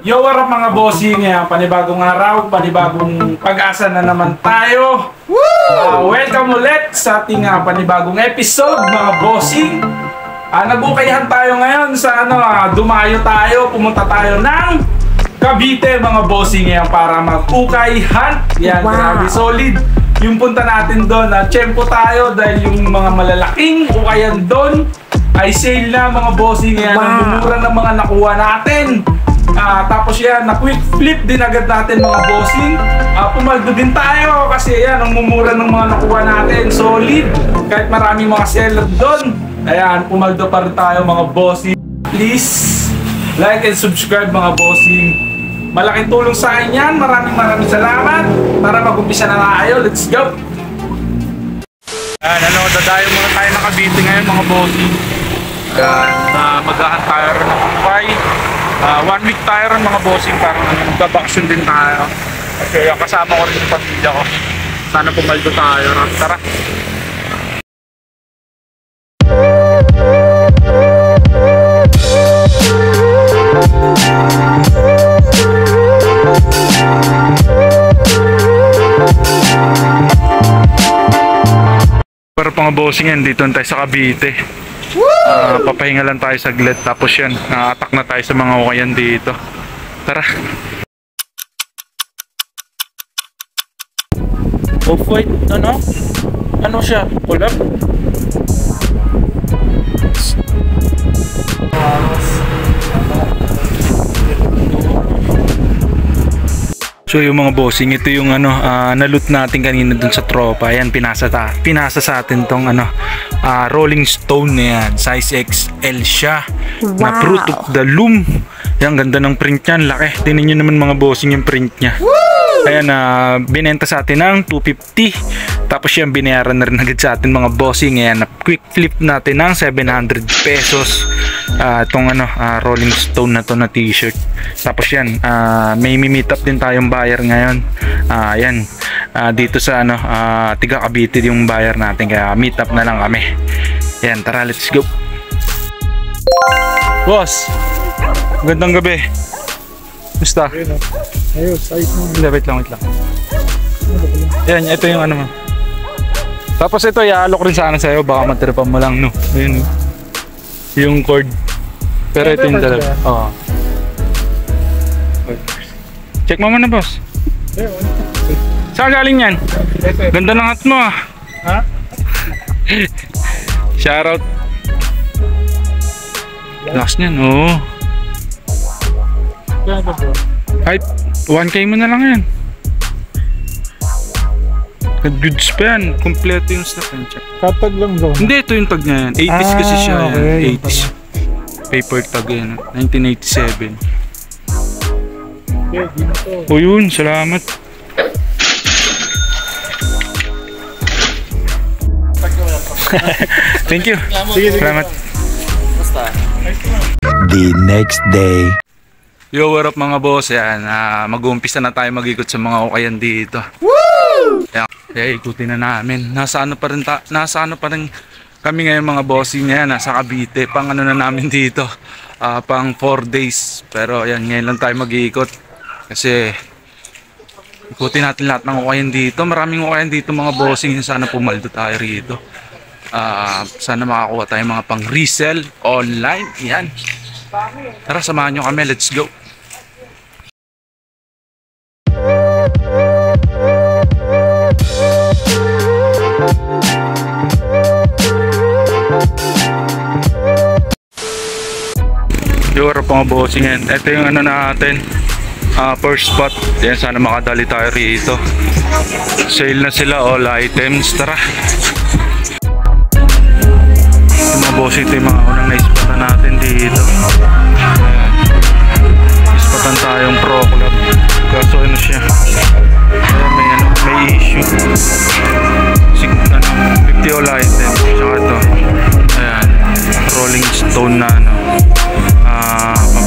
Yo, what up mga bossing? Panibagong araw, panibagong pag-asa na naman tayo. Welcome ulit sa ating panibagong episode mga bossing. Nag-ukayahan tayo ngayon sa dumayo tayo, pumunta tayo ng Cavite mga bossing para mag-ukay hunt. Yan, grabe solid. Yung punta natin doon, tiyempo tayo dahil yung mga malalaking ukayan doon ay sale na mga bossing. Ang mura ng mga nakuha natin. Tapos yan, na-quick flip din agad natin mga bossing. Pumaldo din tayo kasi yan, ang mumura ng mga nakuha natin. Solid, kahit maraming mga seller doon. Ayan, pumaldo pa rin tayo mga bossing. Please, like and subscribe mga bossing. Malaking tulong sa akin yan. Maraming salamat. Para mag-umpisa na tayo. Let's go! Dadayo muna tayo ng Cavite ngayon mga bossing. Maghahan tayo rin ng ukay. 1 week tayo rin mga bossing. Parang magbabaksyon din tayo. Kasi kasama ko rin yung pamilya ko. Sana pumaldo tayo. Tara! Pero mga bossing yan, dito tayo sa Cavite. Papahinga lang tayo saglit. Tapos yan, na-attack na tayo sa mga ukayan dito. Tara! Off-white, ano siya? Collab? So yung mga bossing, ito yung na-loot natin kanina dun sa tropa. Ayan, pinasa sa atin tong Rolling Stone na yan. Size XL siya. Na Fruit of the Loom. Yan, ganda ng print niyan. Laki. Tingnan nyo naman mga bossing yung print niya. Ayan, binenta sa atin ng 250. Tapos yan, binayaran na rin agad sa atin mga bossing. Ayan, quick flip natin ng 700 pesos. Itong Rolling Stone na to na t-shirt. Tapos yan, may meet up din tayong buyer ngayon. Ayan, dito sa Tiga Cavite yung buyer natin. Kaya meet up na lang kami. Ayan, tara, let's go. Boss, gandang gabi. Gusta? Ayos, ayos mo. Hindi, wait lang. Ayan, ito yung mo. Tapos ito, iaalok rin sana sa'yo. Baka matripan mo lang, no? Ayan, yung cord. Pero ito yung dalawa. Oo. Check mo muna, boss. Saan galing yan? Ganda ng hat mo, Ha? Shoutout. Last niyan, oo. Ay, 1K mo na lang yan. Goods pa yan. Kompleto yung stock yan. Katag lang daw. Hindi, ito yung tag niya yan. 80s kasi siya yan. Okay. 80s. Paper tag yan. 1987. O yun, salamat. Thank you. Salamat. The next day. Yo, what up mga boss? Yan, mag-uumpisa na tayo mag-ikot sa mga ukayan dito. Kaya ikutin na namin. Nasa ano pa rin kami ngayon mga bossing niya. Nasa Cavite. Pang na namin dito. Pang 4 days. Pero yan, ngayon lang tayo mag-iikot. Kasi ikutin natin lahat ng ukayan dito. Maraming ukayan dito mga bossing. Sana pumaldo tayo rito. Sana makakuha tayo mga pang resell online. Yan. Tara, samahan nyo kami. Let's go. Yung mga bossing yan. Ito yung natin. First spot. Yan, sana makadali tayo rito. Sale na sila all items. Tara. Yung mga bossing, ito yung mga unang na-ispatan natin dito. Ispatan tayong Pro Club. Kaso siya. May issue. 50 all items. Tsaka ito. Ayan. Rolling Stone na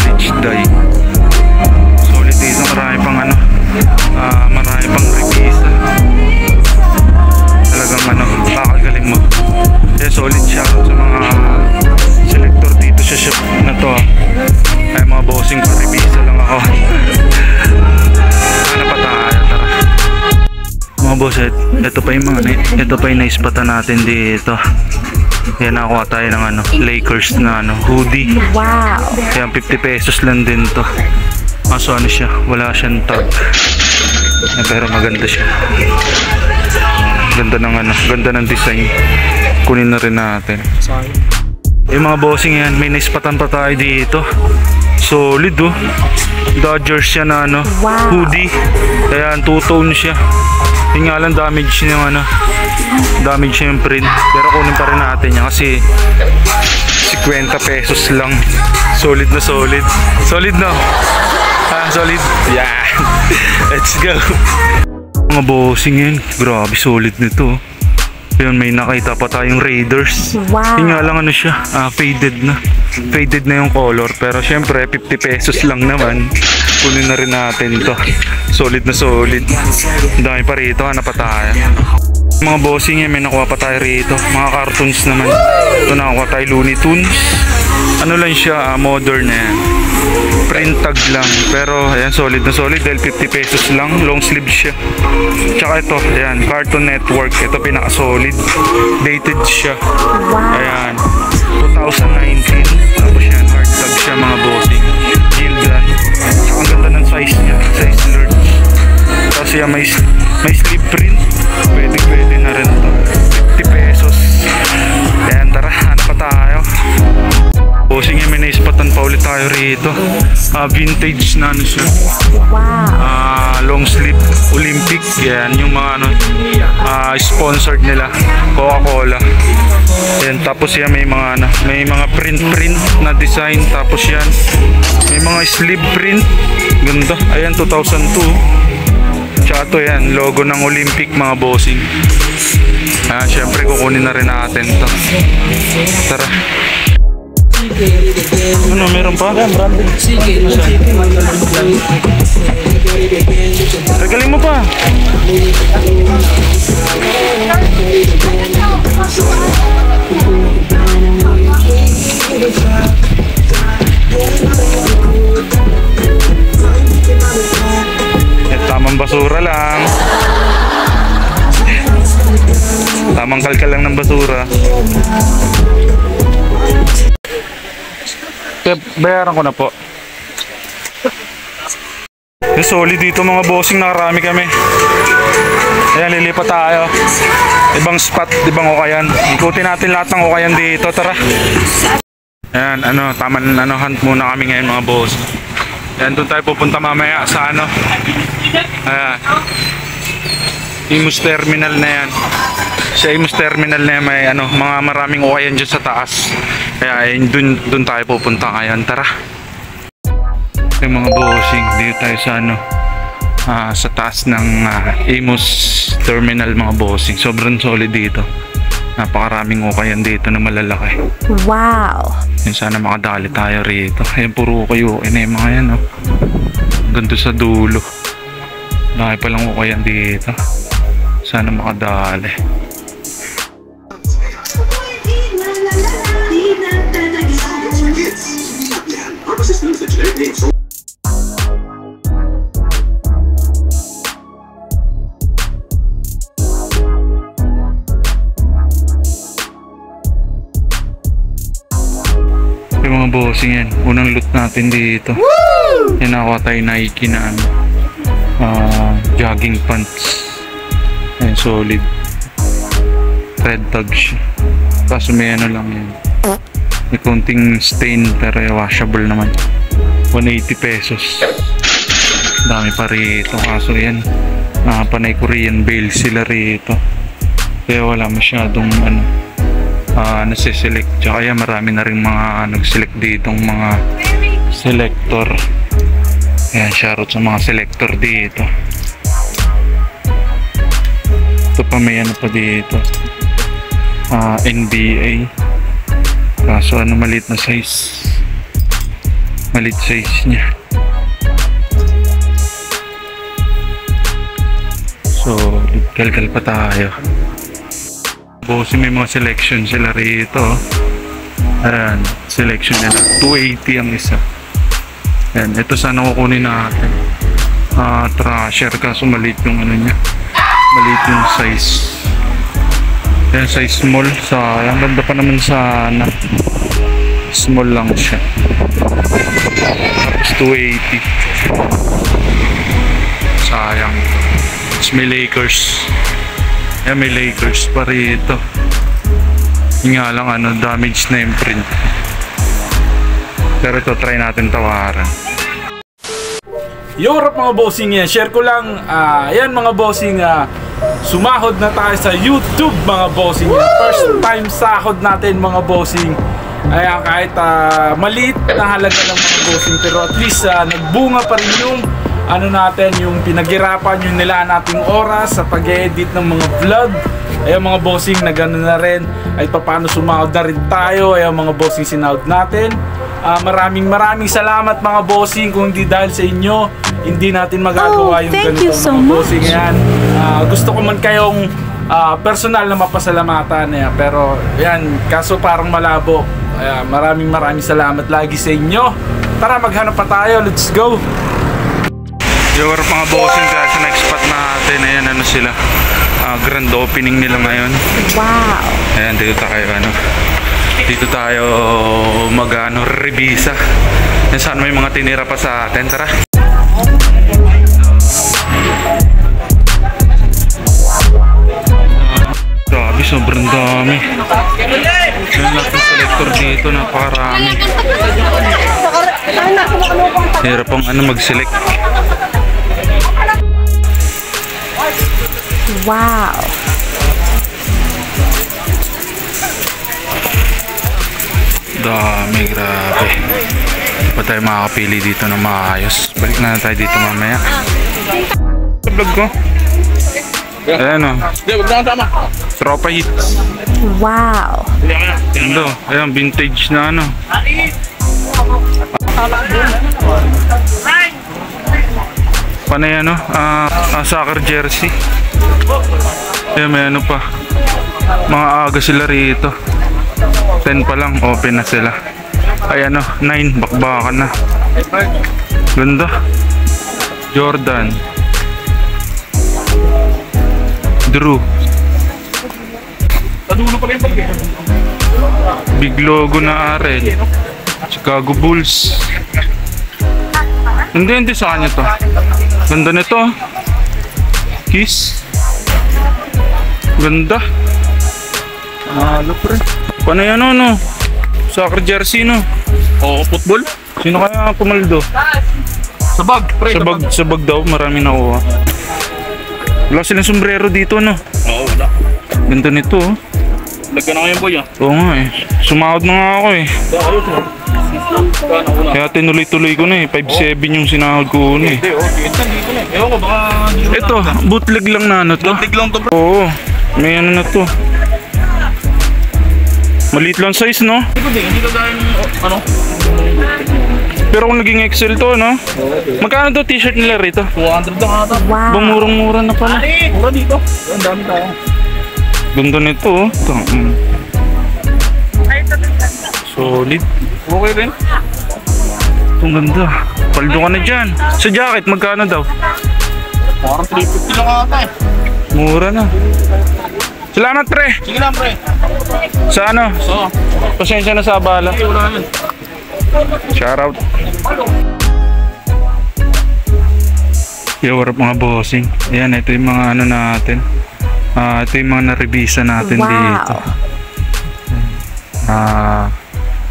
bridge die. Solid dito. Marami pang marami pang revisa. Talagang kakagaling mo. Kaya solid siya sa mga selector dito sa shop na to. lang ako. Ano pa tayo? Tara. Mga boss, ito pa yung naispatan natin dito. Yan, nakuha tayo ng Lakers na hoodie. Wow. Kaya 50 pesos lang din to. Kaso siya, wala siyang tag. Pero maganda siya. Ganda ng design. Kunin na rin natin. Mga bossing yan, may naispatan pa tayo dito. Solid oh. Dodgers siya na hoodie. Kaya two-tone siya. Yung nga lang damage yung damage yung print, pero kunin pa rin natin yan kasi 50 pesos lang. Solid na solid. Solid no? Solid. Yeah. Let's go. Mga bossing yan, grabe solid nito. Yun, may nakita pa tayong Raiders. Wow. Yung nga lang siya, faded na yung color, pero syempre 50 pesos lang naman. Kunin na rin natin to. Solid na solid. Ang dami pa rito, hanap pa tayo. Mga bossing may nakuha pa tayo rito. Mga cartoons naman. Ito nakakuha tayo Looney Tunes. Ano lang siya, modern na yan. Print tag lang. Pero ayan, solid na solid dahil 50 pesos lang. Long sleeve siya. Tsaka ito, ayan, Cartoon Network. Ito pinaka solid. Dated siya. Ayan, 2019. Tapos yan, hard tag siya mga bossing. Gildan. Tsaka ang ganda ng size niya. Size large. Tapos yan, may sleeve print. Pwede na rin to. 50 pesos. Ayan, tara, ano pa tayo? Bossing may naispatan pa ulit tayo rito. Vintage na siya. Long sleeve Olympic. Yan yung mga sponsored nila, Coca-Cola. Yan, tapos yan may mga print na design. Tapos yan may mga sleeve print. Ganda. Ayan, 2002. Tsaka ito yan, logo ng Olympic mga bossing. Syempre kukunin na rin natin to. Tara. Meron pa? Regaling mo pa. Tamang basura lang. Tamang kalkal lang ng basura. Bayaran ko na po. Solid dito mga bossing, nakarami kami. Ayan, lilipat tayo. Ibang spot, ibang ukayan. Ikutin natin lahat ng ukayan dito, tara. Ayan, hunt muna kami ngayon mga boss. Ayan, doon tayo pupunta mamaya sa ayan, Imus Terminal na yan. Sa Imus Terminal na yan, may mga maraming ukayan dyan sa taas. Kaya dun tayo pupunta ngayon. Tara. Yung mga bossing, dito tayo sa taas ng Imus Terminal mga bossing. Sobrang solid dito. Napakaraming ukayan dito na malalaki. Wow. Yan, sana makadali tayo rito. Ayan, puro ukayan yung mga yan. Ganito sa dulo. Dahil palang ukayan dito. Sana makadali. Yung mga bossing yan, unang loot natin dito. Yan, nakuha tayo Nike na jogging pants. Ayan, solid. Red tag siya. Kaso may lang yan. May konting stain pero washable naman. 180 pesos. Dami pa rito. Kaso yan, panay Korean bale sila rito. Kaya wala masyadong nasiselect. Tsaka yan, marami na rin mga nag-select ditong mga selector. Ayan, shoutout sa mga selector dito. Ito pa may pa dito. NBA. Kaso maliit na size. Maliit size niya. So, kalkal pa tayo. Bossy, may mga selection sila rito. Ayan, selection nila. 280 ang isa. Yan, ito sana kukunin natin. Trasher, kaso maliit yung ano niya. Maliit yung size. Yan, size small. Sayang, ganda pa naman sana. Small lang siya. Tapos 280. Sayang. Tapos may Lakers. Yan, may Lakers pa rito. Yung nga lang, ano, damage na yung print. Pero ito, try natin tawaran. Europe mga bossing yan, share ko lang, yan mga bossing, sumahod na tayo sa YouTube mga bossing. First time sahod natin mga bossing. Ayan, kahit maliit na halaga ng mga bossing, pero at least nagbunga pa rin yung ano natin, yung pinaghirapan, yung nilaan nating oras sa pag-edit ng mga vlog. Ayan mga bossing, na gano'n na rin ay paano sumahod na rin tayo. Ayan mga bossing, sinahod natin. Maraming salamat mga bossing. Kung hindi dahil sa inyo, hindi natin magagawa yung ganito mga bossing. Ayan, gusto ko man kayong personal na mapasalamatan. Ayan, pero ayan, kaso parang malabo. Ayan, maraming salamat lagi sa inyo. Tara, maghanap pa tayo. Let's go. Yung mga bossing, kaya sa next spot natin, ayan, ano sila, grand opening nila ngayon. Wow. Ayan, dito tayo revisa. Saan may mga tinira pa sa atin. Tara. Grabe, sobrang dami. Yung lahat ng selector dito, napakarami. Hirap pang mag-select. Wow. Dami, grabe. Hindi pa tayo makakapili dito na maayos. Balik na tayo dito mamaya. Sa vlog ko. Ayan o. Tropa hits. Wow. Ito, ayan, vintage na ano. Panay ano, soccer jersey. Ayan, may ano pa. Mga aga sila rito. 10 pa lang, open na sila. Ay ano, 9, bakbakan na. Ganda. Jordan. Drew. Big logo na Arel. Chicago Bulls. Hindi sa kanya to. Ganda nito. Kiss. Ganda. Ano pre? Paano yan no? Soccer jersey no? Oo, football. Sino kaya pumaldo? Sa bag, pre. Sa bag daw, marami nakuha. Wala silang sombrero dito no? Oo, wala. Ganda nito oh. Lagyan na kayo boy ah. Oo nga eh. Sumahod na nga ako eh. Kaya tinuloy-tuloy ko na eh. 5.7 yung sinahod ko na eh. Ewan ko baka... Ito, bootleg lang na ano to. Bootleg lang to bro. Oo, may ano na to. Maliit lang size no? Hindi ka dahil ano? Pero kung naging XL to no? Magkano to t-shirt nila rito? 200 lang ata. Wow. Murang-mura na pala. Mura dito. Ang dami tayo. Ganda nito oh. Ito, solid. Okay rin. Itong ganda. Paldo ka na dyan. Sa jacket, magkano daw? Parang 350 lang ata eh. Mura na. Salamat pre. Sige lang pre. Sa ano? So, Pasensya na sa abala. wala yun. Shoutout. Yo, what up mga bossing. Ayan, ito yung mga ano natin. Ito yung mga na-revisa natin Wow. dito.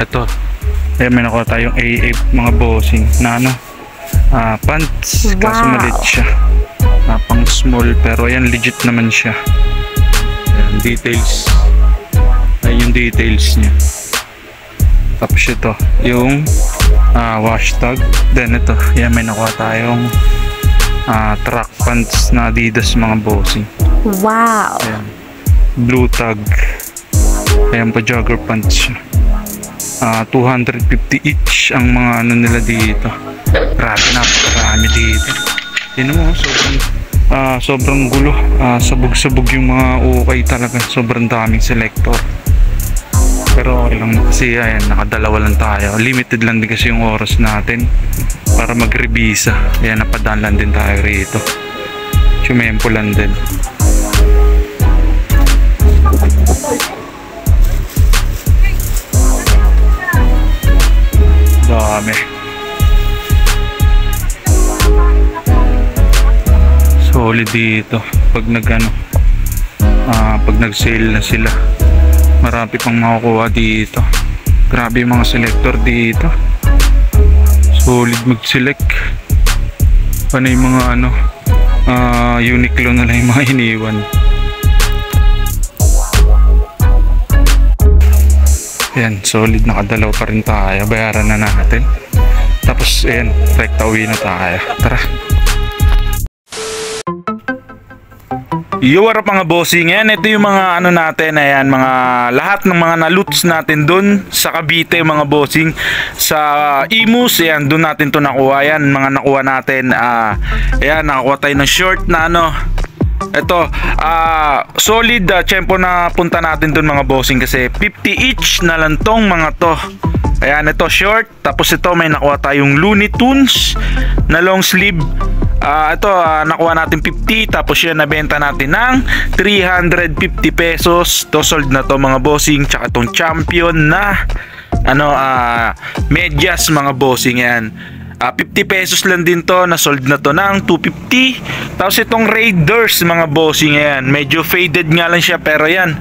Ito. Ayan, may nakuha tayong AA mga bossing na ano. Pants. Kaso Wow. maliit siya. Pang small pero ayan, legit naman siya. Ayan, details. Ayan yung details niya. Tapos ito, yung wash tag. Then ito, ayan, may nakuha tayong track pants na Adidas mga bossing. Wow. Ayan. Blue tag. Ayan pa, jogger pants siya. 250 each ang mga ano nila dito. Grabe, napakarami dito. Tignan mo, sobrang gulo. Sabog-sabog yung mga ukay talaga. Sobrang daming selector. Pero okay lang kasi ayan, nakadalawa lang tayo. Limited lang din kasi yung oras natin para mag-revisa. Ayan, napadaan lang din tayo rito. Chumempo lang din. Dami. Solid dito pag pag nag-sale na sila. Marami pang makukuha dito. Grabe yung mga selector dito. Solid mag-select. Paano yung mga Uniqlo na lang yung mga iniwan. Ayan, solid, nakadalaw pa rin tayo. Bayaran na natin. Tapos ayan, rekta uwi na tayo. Tara. Yo, what up mga bossing? Ayan, ito yung mga natin. Ayan, mga lahat ng mga na-loots natin dun sa Cavite mga bossing. Sa Imus, ayan, dun natin to nakuha. Ayan, mga nakuha natin. Ayan, nakakuha tayo ng short na ito, solid tiyempo na punta natin dun mga bossing kasi 50 each na lang tong mga to. Ayan, ito short. Tapos ito may nakuha tayong Looney Tunes na long sleeve. Ito nakuha natin 50. Tapos yan nabenta natin ng 350 pesos. To sold na to mga bossing. Tsaka itong champion na medyas mga bossing yan. 50 pesos lang din to, na sold na to ng 250. Tapos itong Raiders mga bossing yan, medyo faded nga lang siya pero yan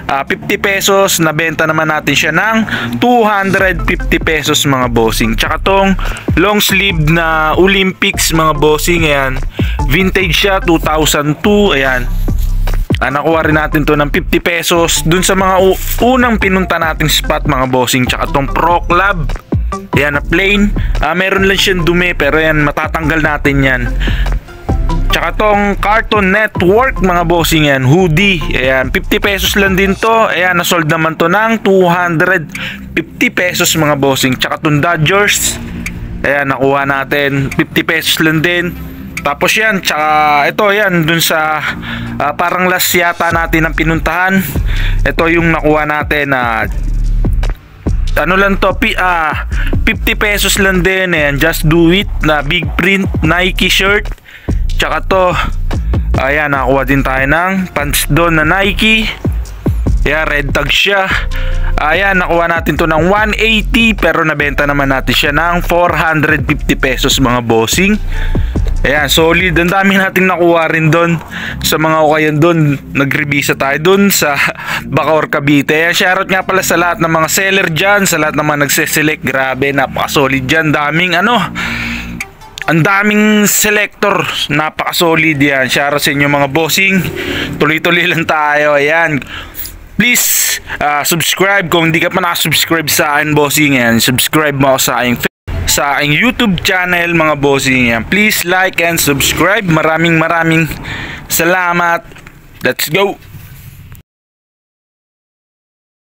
50 pesos, nabenta naman natin siya ng 250 pesos mga bossing. Tsaka tong long sleeve na Olympics mga bossing yan, vintage siya 2002. Ayan, nakuha rin natin to ng 50 pesos dun sa mga unang pinunta nating spot mga bossing. Tsaka tong Pro Club, ayan na plain, meron lang siyang dumi pero yan matatanggal natin yan. Tsaka tong Cartoon Network mga bossing yan, hoodie, ayan 50 pesos lang din to. Ayan, nasold naman to ng 250 pesos mga bossing. Tsaka tong Dodgers, ayan nakuha natin 50 pesos lang din. Tapos yan, tsaka ito yan dun sa parang last yata natin ang pinuntahan. Ito yung nakuha natin lang to, 50 pesos lang din. Ayan, Just Do It na big print Nike shirt. Tsaka to, ayan, nakakuha din tayo ng pants doon na Nike. Ayan, red tag siya. Ayan, nakuha natin to ng 180 pero nabenta naman natin siya ng 450 pesos mga bossing. Ayan, solid. Ang dami nating nakuha rin doon sa mga ukayan doon. Nagrevisa tayo doon sa Bacoor, Cavite. Ayan, shoutout nga pala sa lahat ng mga seller dyan, sa lahat ng mga nagse-select. Grabe, napaka-solid dyan. Ang daming selector, napaka-solid yan. Shoutout sa inyo mga bossing. Tuloy-tuloy lang tayo. Ayan, please subscribe kung hindi ka pa nakasubscribe sa akin bossing. Ayan, subscribe mo sa aking YouTube channel mga bossing yan. Please like and subscribe. Maraming salamat. Let's go.